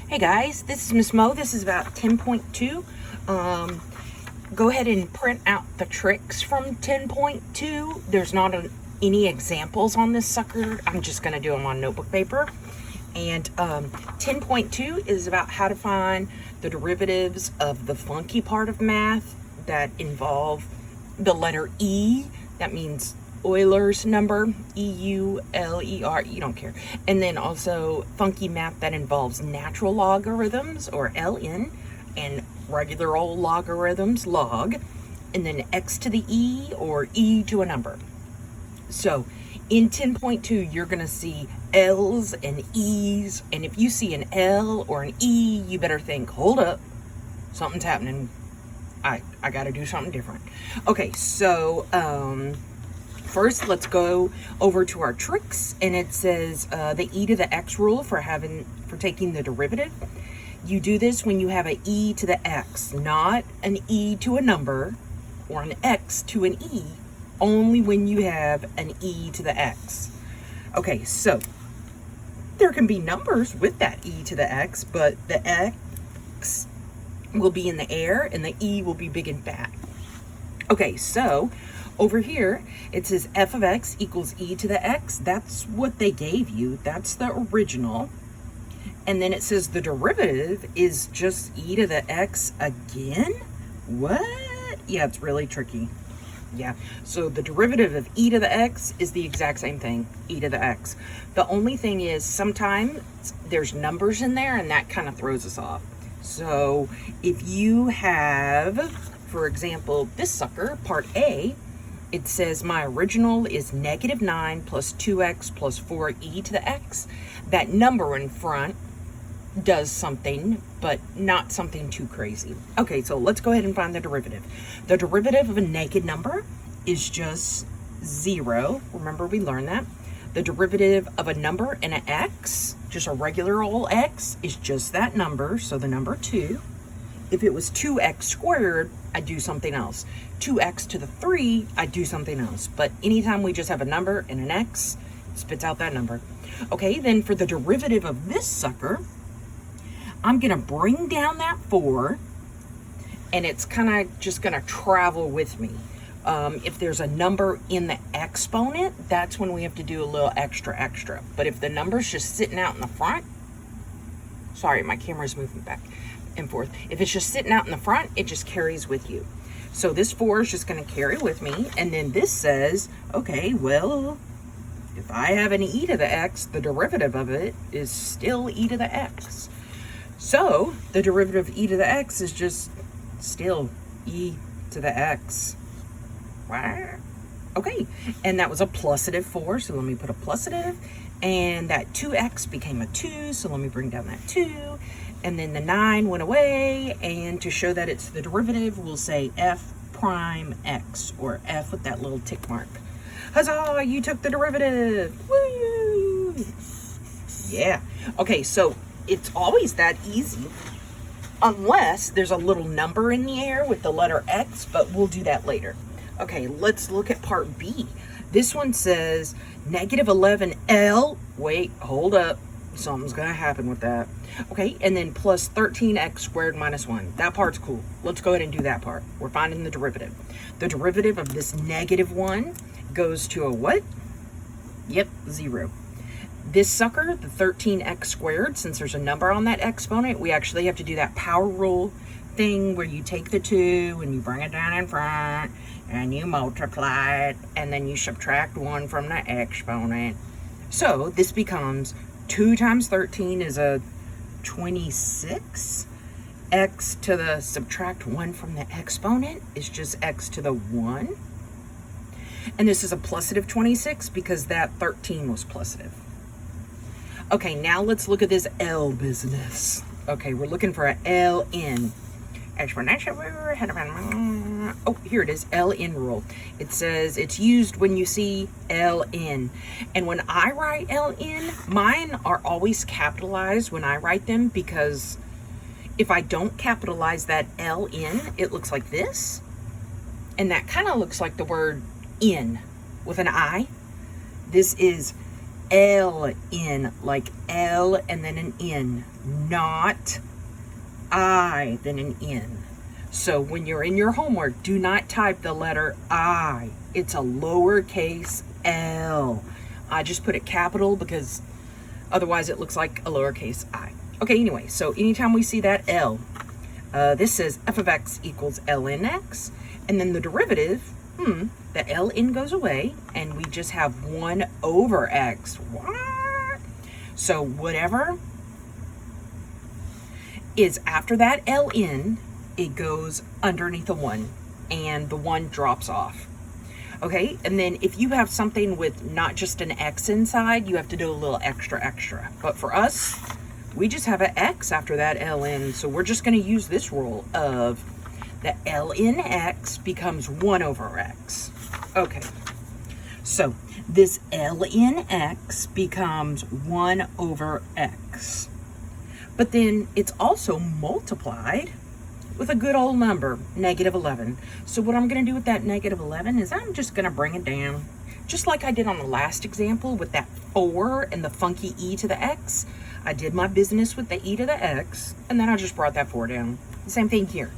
Hey guys, this is Miss Mo. This is about 10.2. Go ahead and print out the tricks from 10.2. There's not any examples on this sucker. I'm just going to do them on notebook paper. And 10.2 is about how to find the derivatives of the funky part of math that involve the letter E. That means Euler's number, E-U-L-E-R, you don't care. And then also funky math that involves natural logarithms, or ln, and regular old logarithms, log, and then x to the e, or e to a number. So in 10.2, you're going to see L's and E's, and if you see an L or an E, you better think, hold up, something's happening. I got to do something different. Okay, so first, let's go over to our tricks, and it says the e to the x rule for taking the derivative. You do this when you have an e to the x, not an e to a number or an x to an e, only when you have an e to the x. Okay, so there can be numbers with that e to the x, but the x will be in the air and the e will be big and fat. Okay, so over here, it says f of x equals e to the x. That's what they gave you. That's the original. And then it says the derivative is just e to the x again? What? Yeah, it's really tricky. Yeah, so the derivative of e to the x is the exact same thing, e to the x. The only thing is sometimes there's numbers in there and that kind of throws us off. So if you have, for example, this sucker, part A, it says my original is -9 plus 2x plus 4e to the x. That number in front does something, but not something too crazy. Okay, so let's go ahead and find the derivative. The derivative of a naked number is just 0. Remember, we learned that. The derivative of a number and an x, just a regular old x, is just that number, so the number 2. If it was 2x squared, I'd do something else. 2x to the 3, I'd do something else. But anytime we just have a number and an x, it spits out that number. Okay, then for the derivative of this sucker, I'm going to bring down that 4, and it's kind of just going to travel with me. If there's a number in the exponent, that's when we have to do a little extra. But if the number's just sitting out in the front, sorry, my camera's moving back and forth. If it's just sitting out in the front, it just carries with you. So this 4 is just going to carry with me. And then this says, okay, well, if I have an e to the x, the derivative of it is still e to the x. So the derivative of e to the x is just still e to the x. Wow. Okay, and that was a plusative 4, so let me put a plusative. And that 2x became a 2, so let me bring down that 2. And then the 9 went away, and to show that it's the derivative, we'll say f prime x, or f with that little tick mark. Huzzah, you took the derivative! Woo! Yeah. Okay, so it's always that easy, unless there's a little number in the air with the letter x, but we'll do that later. Okay, let's look at part B. This one says -11L. Wait, hold up. Something's going to happen with that. Okay, and then plus 13x squared minus 1. That part's cool. Let's go ahead and do that part. We're finding the derivative. The derivative of this -1 goes to a what? Yep, 0. This sucker, the 13x squared, since there's a number on that exponent, we actually have to do that power rule thing where you take the 2 and you bring it down in front and you multiply it, and then you subtract 1 from the exponent. So this becomes 2 times 13 is a 26. X to the subtract 1 from the exponent is just x to the 1. And this is a plusative 26 because that 13 was plusative. Okay, now let's look at this L business. Okay, we're looking for a ln. Exponential. Oh, here it is, ln rule. It says it's used when you see ln. And when I write ln, mine are always capitalized when I write them, because if I don't capitalize that ln, it looks like this. And that kind of looks like the word in with an I. This is L-N, like L and then an N, not I, then an N. So when you're in your homework, do not type the letter I. It's a lowercase L. I just put it capital because otherwise it looks like a lowercase I. Okay, anyway, so anytime we see that L, this says f of x equals ln x, and then the derivative, the ln goes away, and we just have 1 over x. What? So whatever is after that ln, it goes underneath the 1, and the 1 drops off. Okay, and then if you have something with not just an x inside, you have to do a little extra. But for us, we just have an x after that ln, so we're just going to use this rule of the ln x becomes 1 over x. Okay, so this ln x becomes 1 over x. But then it's also multiplied with a good old number, -11. So what I'm going to do with that -11 is I'm just going to bring it down. Just like I did on the last example with that 4 and the funky e to the x. I did my business with the e to the x, and then I just brought that 4 down. Same thing here.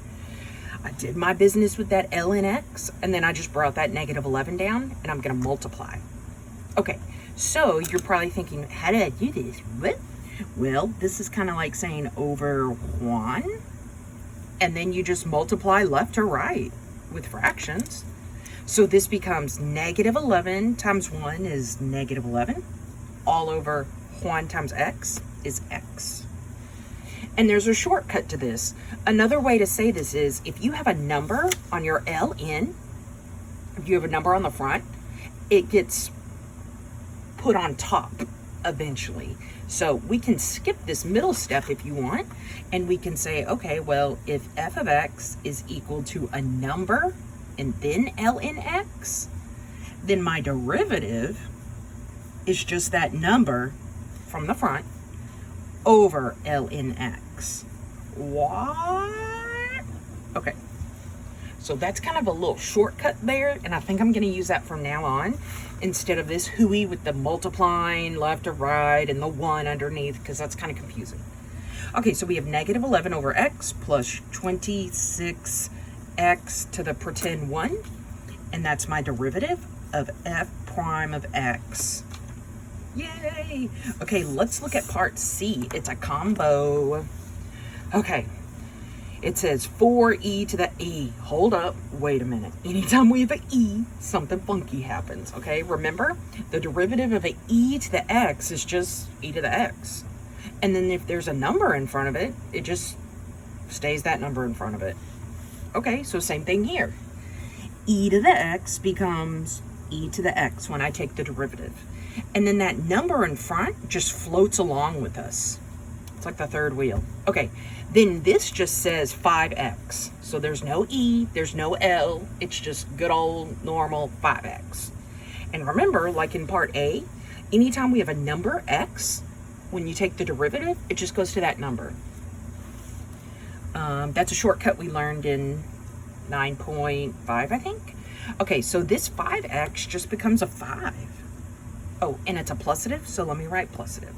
I did my business with that ln x, and then I just brought that -11 down, and I'm going to multiply. Okay, so you're probably thinking, how did I do this? What? Well, this is kind of like saying over 1. And then you just multiply left to right with fractions. So this becomes -11 times 1 is -11. All over 1 times x is x. And there's a shortcut to this. Another way to say this is if you have a number on your ln, if you have a number on the front, it gets put on top eventually. So we can skip this middle step if you want, and we can say, okay, well, if f of x is equal to a number and then ln x, then my derivative is just that number from the front over ln x. What? Okay. So that's kind of a little shortcut there, and I think I'm going to use that from now on instead of this hooey with the multiplying left to right and the 1 underneath, because that's kind of confusing. Okay, so we have -11 over x plus 26x to the pretend 1, and that's my derivative of f prime of x. Yay! Okay, let's look at part C. It's a combo. Okay. It says 4e to the e. Hold up. Wait a minute. Anytime we have an e, something funky happens. Okay? Remember, the derivative of an e to the x is just e to the x. And then if there's a number in front of it, it just stays that number in front of it. Okay, so same thing here. E to the x becomes e to the x when I take the derivative. And then that number in front just floats along with us. It's like the third wheel. Okay, then this just says 5x. So there's no e, there's no l. It's just good old normal 5x. And remember, like in part A, anytime we have a number x, when you take the derivative, it just goes to that number. That's a shortcut we learned in 9.5, I think. Okay, so this 5x just becomes a 5. Oh, and it's a plusative, so let me write plusative.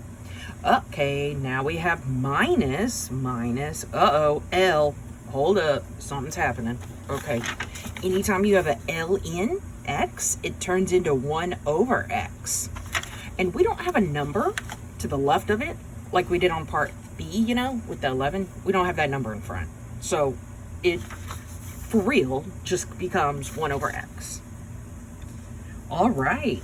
Okay, now we have minus, L. Hold up, something's happening. Okay, anytime you have an L in x, it turns into 1 over x. And we don't have a number to the left of it, like we did on part B, you know, with the 11. We don't have that number in front. So it, for real, just becomes 1 over x. All right.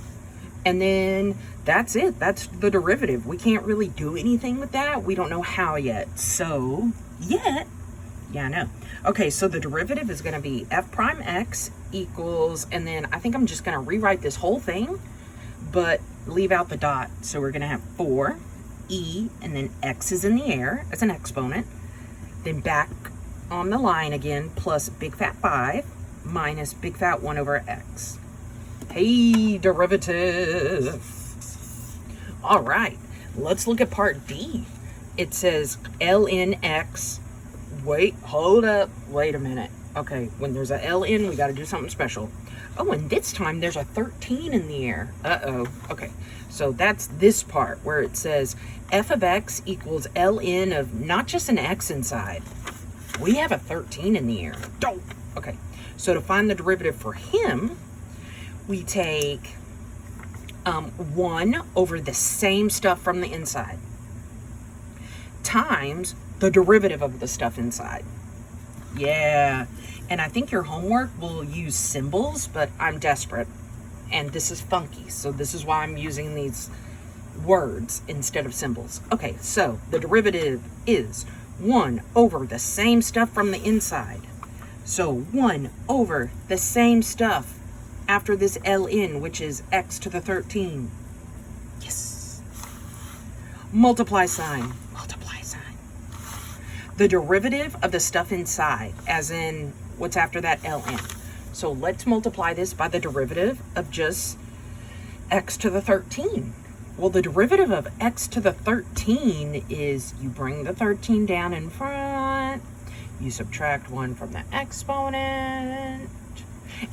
And then that's it. That's the derivative. We can't really do anything with that. We don't know how yet. So, yeah, I know. Okay, so the derivative is going to be f prime x equals, and then I think I'm just going to rewrite this whole thing, but leave out the dot. So we're going to have 4e, and then x is in the air as an exponent. Then back on the line again, plus big fat 5 minus big fat 1 over x. Hey, derivative. All right, let's look at part D. It says ln x. Wait, hold up. Wait a minute. Okay, when there's a ln, we got to do something special. Oh, and this time there's a 13 in the air. Uh-oh. Okay, so that's this part where it says f of x equals ln of not just an x inside. We have a 13 in the air. Dope. Okay, so to find the derivative for him, we take 1 over the same stuff from the inside times the derivative of the stuff inside. Yeah, and I think your homework will use symbols, but I'm desperate, and this is funky, so this is why I'm using these words instead of symbols. Okay, so the derivative is 1 over the same stuff from the inside. So 1 over the same stuff after this ln, which is x to the 13. Yes. Multiply sign. Multiply sign. The derivative of the stuff inside, as in what's after that ln. So let's multiply this by the derivative of just x to the 13. Well, the derivative of x to the 13 is you bring the 13 down in front, you subtract 1 from the exponent,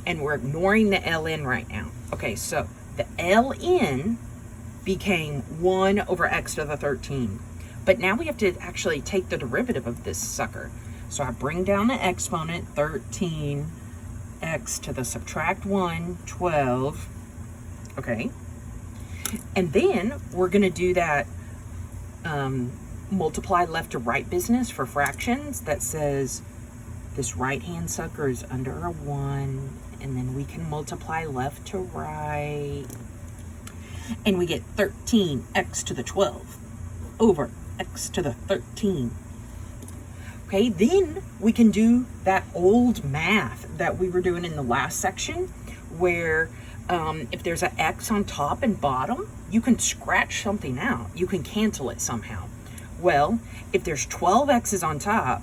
and we're ignoring the ln right now. Okay, so the ln became 1 over x to the 13. But now we have to actually take the derivative of this sucker. So I bring down the exponent, 13, x to the subtract 1, 12. Okay. And then we're going to do that multiply left to right business for fractions that says this right-hand sucker is under a 1, and then we can multiply left to right. And we get 13x to the 12 over x to the 13. Okay, then we can do that old math that we were doing in the last section where if there's an x on top and bottom, you can scratch something out. You can cancel it somehow. Well, if there's 12 x's on top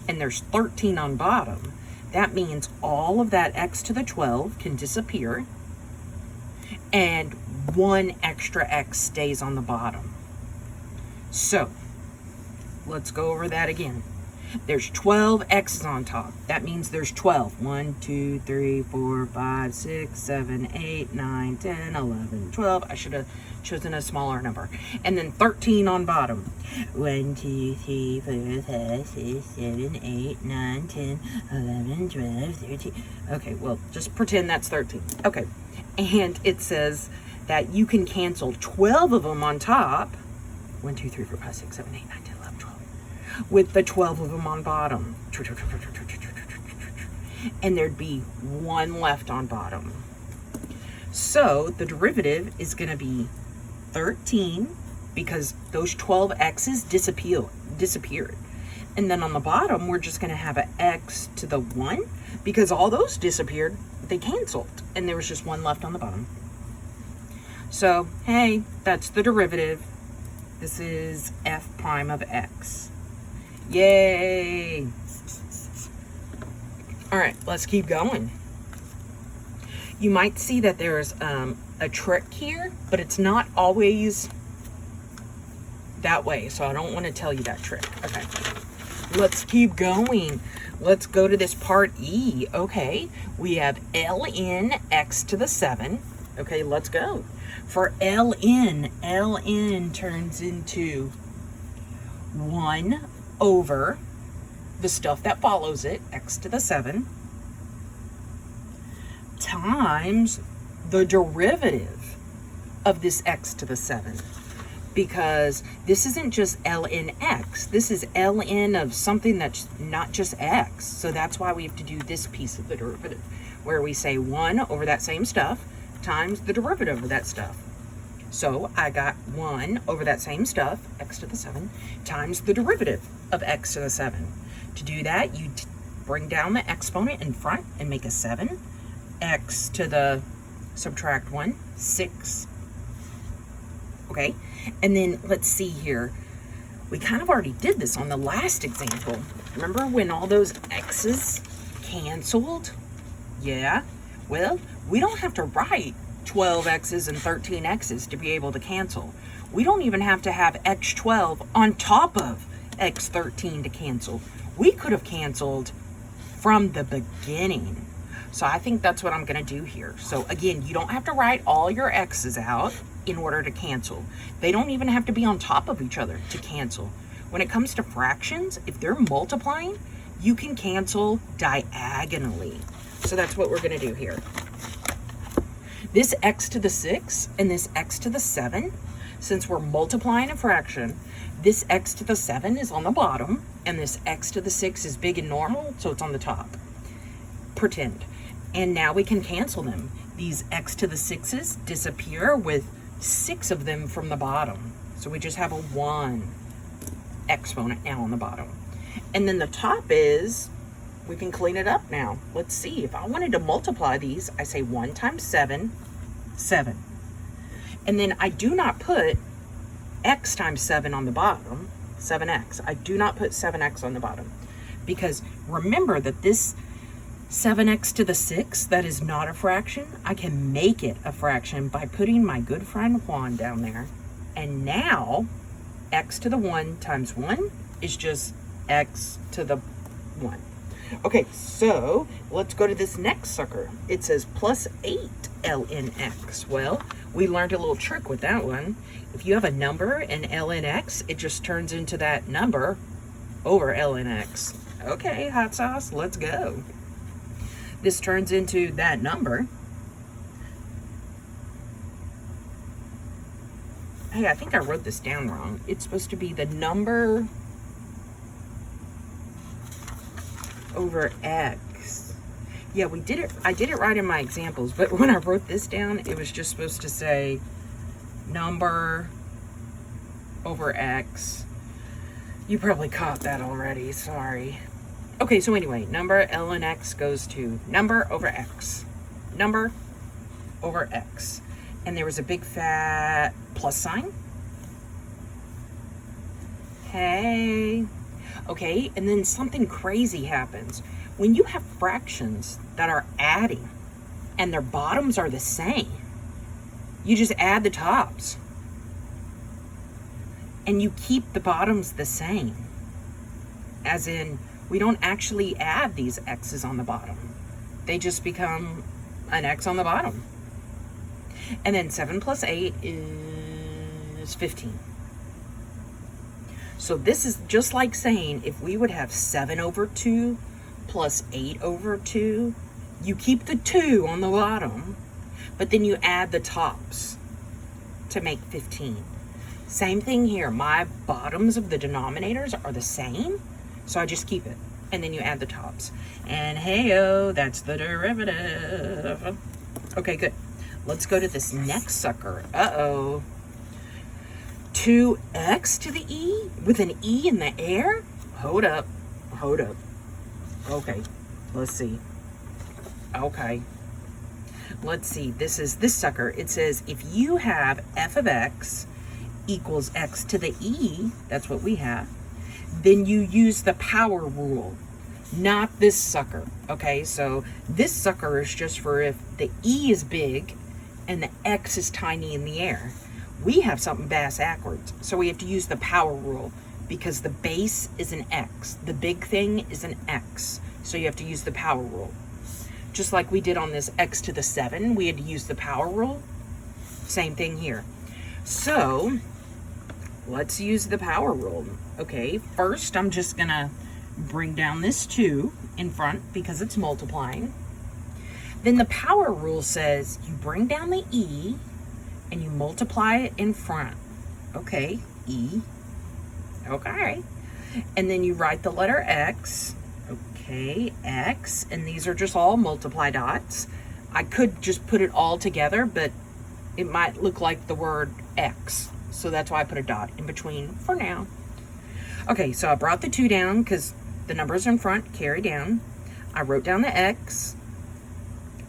and there's 13 on bottom, that means all of that x to the 12 can disappear and 1 extra x stays on the bottom. So, let's go over that again. There's 12 x's on top. That means there's 12. 1, 2, 3, 4, 5, 6, 7, 8, 9, 10, 11, 12. I should have chosen a smaller number. And then 13 on bottom. 1, 2, 3, 4, 5, 6, 7, 8, 9, 10, 11, 12, 13. Okay, well, just pretend that's 13. Okay, and it says that you can cancel 12 of them on top. 1, 2, 3, 4, 5, 6, 7, 8, 9, 10, 11, 12. With the 12 of them on bottom. And there'd be 1 left on bottom. So the derivative is going to be 13 because those 12 x's disappeared. And then on the bottom, we're just going to have an x to the 1 because all those disappeared. They canceled. And there was just 1 left on the bottom. So, hey, that's the derivative. This is f prime of x. Yay! All right, let's keep going. You might see that there's a trick here, but it's not always that way, so I don't want to tell you that trick. Okay, let's keep going. Let's go to this part E. Okay, we have ln x to the 7. Okay, let's go. For ln turns into 1 over the stuff that follows it, x to the 7, times the derivative of this x to the 7. Because this isn't just ln x, this is ln of something that's not just x. So that's why we have to do this piece of the derivative, where we say 1 over that same stuff times the derivative of that stuff. So I got 1 over that same stuff, x to the 7, times the derivative of x to the 7. To do that, you bring down the exponent in front and make a 7. X to the subtract 1, 6. Okay, and then let's see here. We kind of already did this on the last example. Remember when all those x's canceled? Yeah, well, we don't have to write 12 x's and 13 x's to be able to cancel. We don't even have to have x12 on top of x13 to cancel. We could have canceled from the beginning. So I think that's what I'm going to do here. So again, you don't have to write all your x's out in order to cancel. They don't even have to be on top of each other to cancel. When it comes to fractions, if they're multiplying, you can cancel diagonally. So that's what we're going to do here. This x to the 6 and this x to the 7, since we're multiplying a fraction, this x to the 7 is on the bottom, and this x to the 6 is big and normal, so it's on the top. Pretend. And now we can cancel them. These x to the 6's disappear with 6 of them from the bottom. So we just have a 1 exponent now on the bottom. And then the top is, we can clean it up now. Let's see, if I wanted to multiply these, I say 1 times 7, 7. And then I do not put x times 7 on the bottom, 7x. I do not put 7x on the bottom, because remember that this 7x to the 6, that is not a fraction. I can make it a fraction by putting my good friend Juan down there. And now, x to the 1 times 1 is just x to the 1. Okay, so let's go to this next sucker. It says plus 8 ln x. Well, we learned a little trick with that one. If you have a number in ln x, it just turns into that number over ln x. Okay, hot sauce, let's go. This turns into that number. Hey, I think I wrote this down wrong. It's supposed to be the number over x. Yeah, we did it. I did it right in my examples, but when I wrote this down, it was just supposed to say number over x. You probably caught that already, sorry. Okay, so anyway, number ln x goes to number over x. Number over x. And there was a big fat plus sign. Hey. Okay, and then something crazy happens. When you have fractions that are adding and their bottoms are the same, you just add the tops. And you keep the bottoms the same. As in, we don't actually add these x's on the bottom. They just become an x on the bottom. And then 7 plus 8 is 15. So this is just like saying if we would have 7 over 2 plus 8 over 2, you keep the 2 on the bottom, but then you add the tops to make 15. Same thing here. My bottoms of the denominators are the same, so I just keep it. And then you add the tops. And hey-o, that's the derivative. Okay, good. Let's go to this next sucker. Uh-oh. 2x to the e with an e in the air? Hold up. Hold up. Okay, let's see. Okay. Let's see. This is this sucker. It says if you have f of x equals x to the e, that's what we have, then you use the power rule, not this sucker. Okay, so this sucker is just for if the e is big and the x is tiny in the air. We have something backwards, so we have to use the power rule because the base is an x. The big thing is an x, so you have to use the power rule. Just like we did on this x to the 7, we had to use the power rule. Same thing here. So let's use the power rule. Okay, first I'm just gonna bring down this 2 in front because it's multiplying. Then the power rule says you bring down the e and you multiply it in front. Okay, e. Okay. And then you write the letter x. Okay, x. And these are just all multiply dots. I could just put it all together, but it might look like the word x. So that's why I put a dot in between for now. Okay, so I brought the 2 down because the numbers in front carry down. I wrote down the x.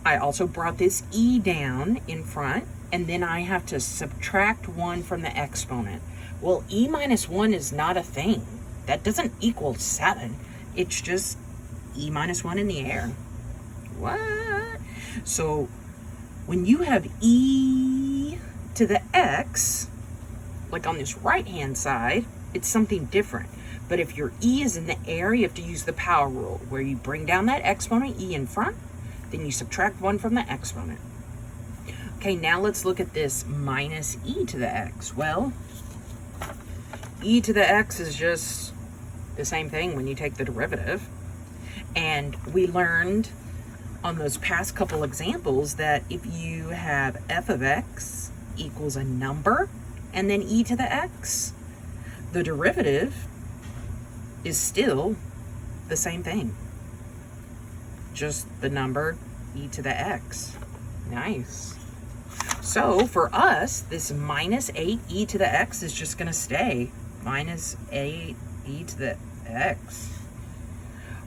I also brought this e down in front, and then I have to subtract 1 from the exponent. Well, e minus 1 is not a thing. That doesn't equal 7. It's just e minus 1 in the air. What? So when you have e to the x, like on this right-hand side, it's something different. But if your e is in the air, you have to use the power rule, where you bring down that exponent, e in front, Then you subtract 1 from the exponent. Okay, now let's look at this minus e to the x. Well, e to the x is just the same thing when you take the derivative. And we learned on those past couple examples that if you have f of x equals a number and then e to the x, the derivative is still the same thing. Just the number e to the x. Nice. So for us, this minus 8e to the x is just going to stay minus 8e to the x.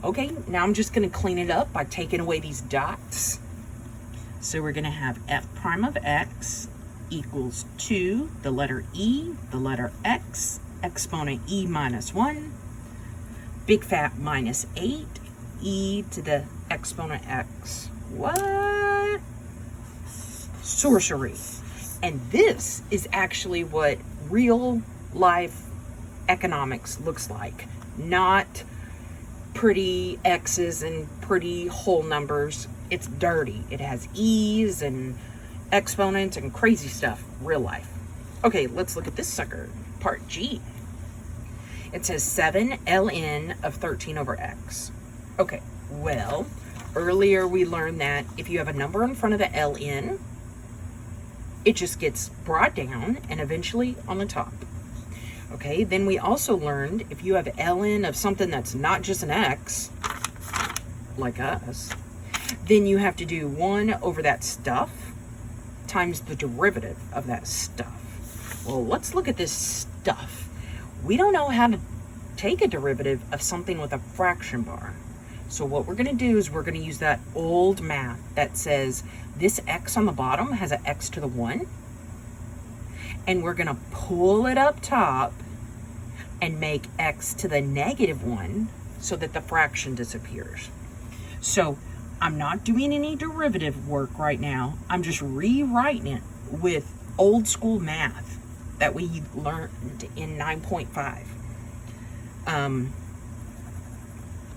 Okay, now I'm just going to clean it up by taking away these dots. So we're going to have f prime of x equals 2, the letter e, the letter x, exponent e minus 1, big fat minus 8, e to the exponent x. What? Sorcery. And this is actually what real life economics looks like. Not pretty x's and pretty whole numbers. It's dirty. It has e's and exponents and crazy stuff. Real life. Okay, let's look at this sucker. Part G. It says 7 ln of 13 over x. Okay, well, earlier we learned that if you have a number in front of the ln, it just gets brought down and eventually on the top. Okay, then we also learned if you have ln of something that's not just an x, like us, then you have to do 1 over that stuff times the derivative of that stuff. Well, let's look at this stuff. We don't know how to take a derivative of something with a fraction bar. So what we're going to do is we're going to use that old math that says this x on the bottom has an x to the 1. And we're going to pull it up top and make x to the negative 1 so that the fraction disappears. So I'm not doing any derivative work right now. I'm just rewriting it with old school math that we learned in 9.5.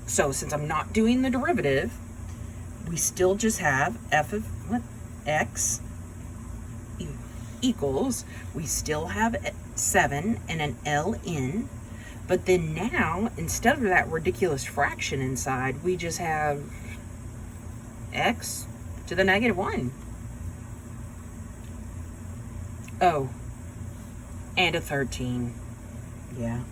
So since I'm not doing the derivative, we still just have f of x equals, we still have 7 and an ln, but then now, instead of that ridiculous fraction inside, we just have x to the negative 1. Oh, and a 13. Yeah.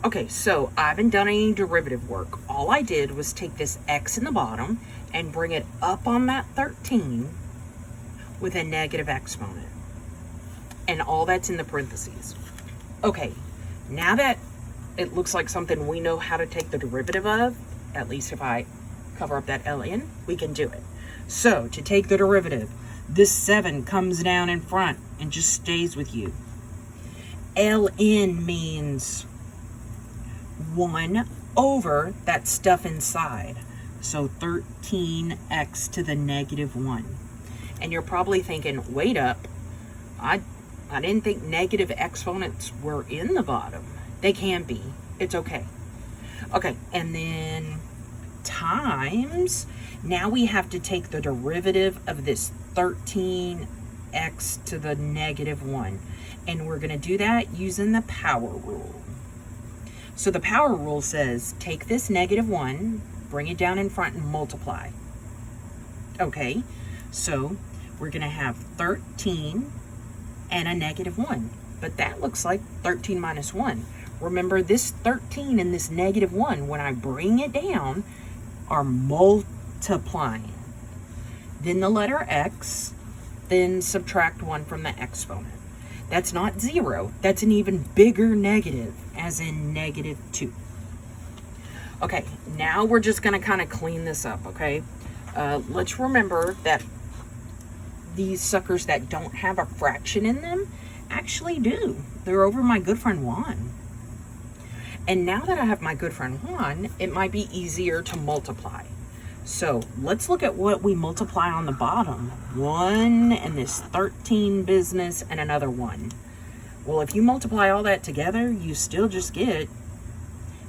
Okay, so I haven't done any derivative work. All I did was take this x in the bottom and bring it up on that 13 with a negative exponent. And all that's in the parentheses. Okay, now that it looks like something we know how to take the derivative of, at least if I cover up that ln, we can do it. So, to take the derivative, this 7 comes down in front and just stays with you. ln means 1 over that stuff inside. So 13x to the negative 1. And you're probably thinking, wait up, I didn't think negative exponents were in the bottom. They can be. It's okay. Okay, and then times, now we have to take the derivative of this 13x to the negative 1. And we're going to do that using the power rule. So the power rule says, take this negative 1, bring it down in front and multiply. Okay, so we're going to have 13 and a negative 1. But that looks like 13 minus 1. Remember, this 13 and this negative 1, when I bring it down, are multiplying. Then the letter x, then subtract 1 from the exponent. That's not 0. That's an even bigger negative, as in negative 2. Okay, now we're just going to kind of clean this up, okay? Let's remember that these suckers that don't have a fraction in them actually do. They're over my good friend Juan. And now that I have my good friend Juan, it might be easier to multiply. So let's look at what we multiply on the bottom. 1 and this 13 business and another 1. Well, if you multiply all that together, you still just get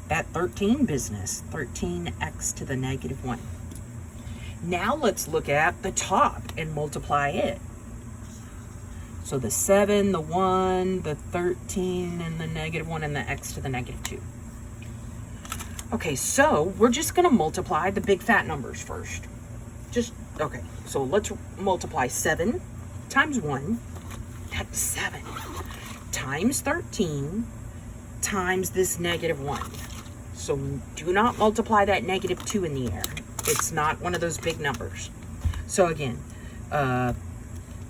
that 13 business, 13x to the negative 1. Now let's look at the top and multiply it. So the 7, the 1, the 13, and the -1, and the x to the -2. Okay, so we're just going to multiply the big fat numbers first. Okay, so let's multiply 7 times 1, that's 7, times 13, times this -1. So do not multiply that -2 in the air. It's not one of those big numbers. So again,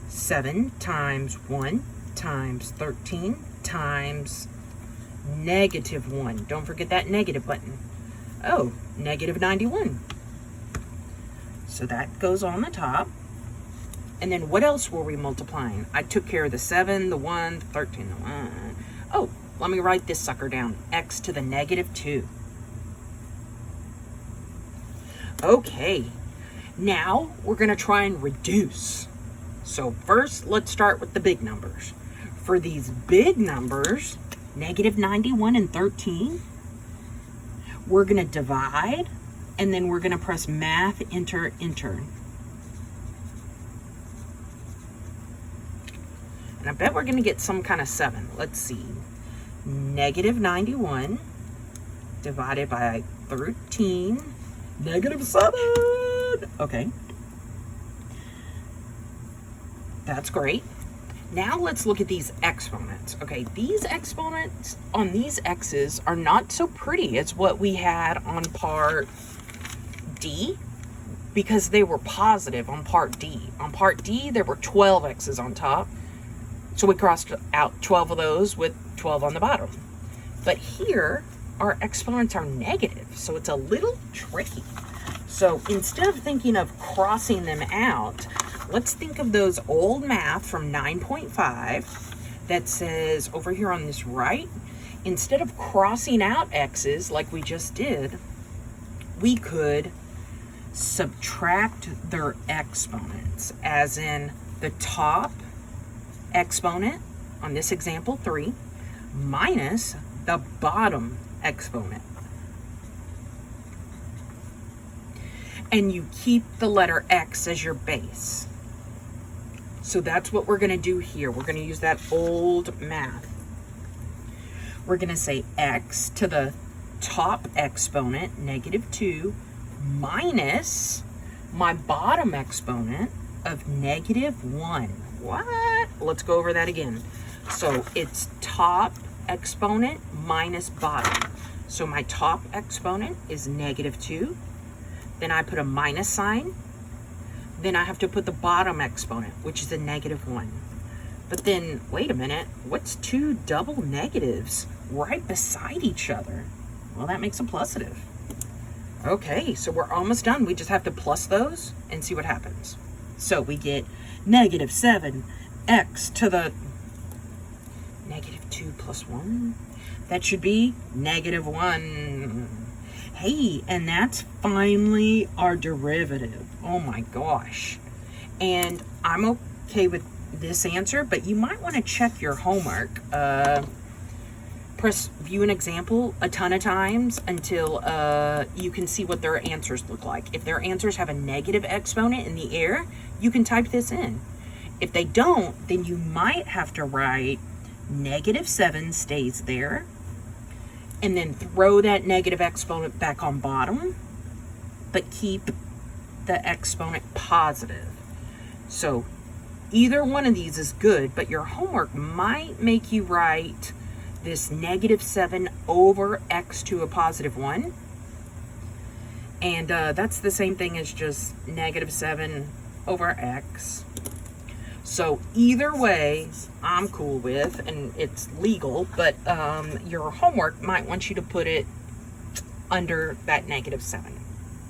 7 times 1 times 13 times -1. Don't forget that negative button. Oh, -91. So that goes on the top. And then what else were we multiplying? I took care of the 7, the 1, the 13, the 1. Oh, let me write this sucker down. X to the -2. Okay, now we're going to try and reduce. So first, let's start with the big numbers. For these big numbers, -91 and 13, we're going to divide, and then we're going to press math, enter, enter. And I bet we're going to get some kind of 7. Let's see. -91 divided by 13, -7. Okay. That's great. Now let's look at these exponents. Okay, these exponents on these x's are not so pretty as what we had on part D, because they were positive on part D. On part D, there were 12 x's on top, so we crossed out 12 of those with 12 on the bottom. But here, our exponents are negative, so it's a little tricky. So instead of thinking of crossing them out, let's think of those old math from 9.5 that says over here on this right, instead of crossing out x's like we just did, we could subtract their exponents, as in the top exponent, on this example 3, minus the bottom exponent. And you keep the letter x as your base. So that's what we're going to do here. We're going to use that old math. We're going to say x to the top exponent, -2, minus my bottom exponent of -1. What? Let's go over that again. So it's top exponent minus bottom. So my top exponent is -2. Then I put a minus sign. Then I have to put the bottom exponent, which is a -1. But then, wait a minute, what's 2 double negatives right beside each other? Well, that makes a plusative. Okay, so we're almost done. We just have to plus those and see what happens. So we get -7 x to the -2 plus 1. That should be -1. Hey, and that's finally our derivative. Oh my gosh. And I'm okay with this answer, but you might want to check your homework. Press view an example a ton of times until you can see what their answers look like. If their answers have a negative exponent in the air, you can type this in. If they don't, then you might have to write -7 stays there, and then throw that negative exponent back on bottom, but keep the exponent positive. So either one of these is good, but your homework might make you write this -7 over x to a +1. And that's the same thing as just -7 over x. So either way, I'm cool with, and it's legal, but your homework might want you to put it under that -7.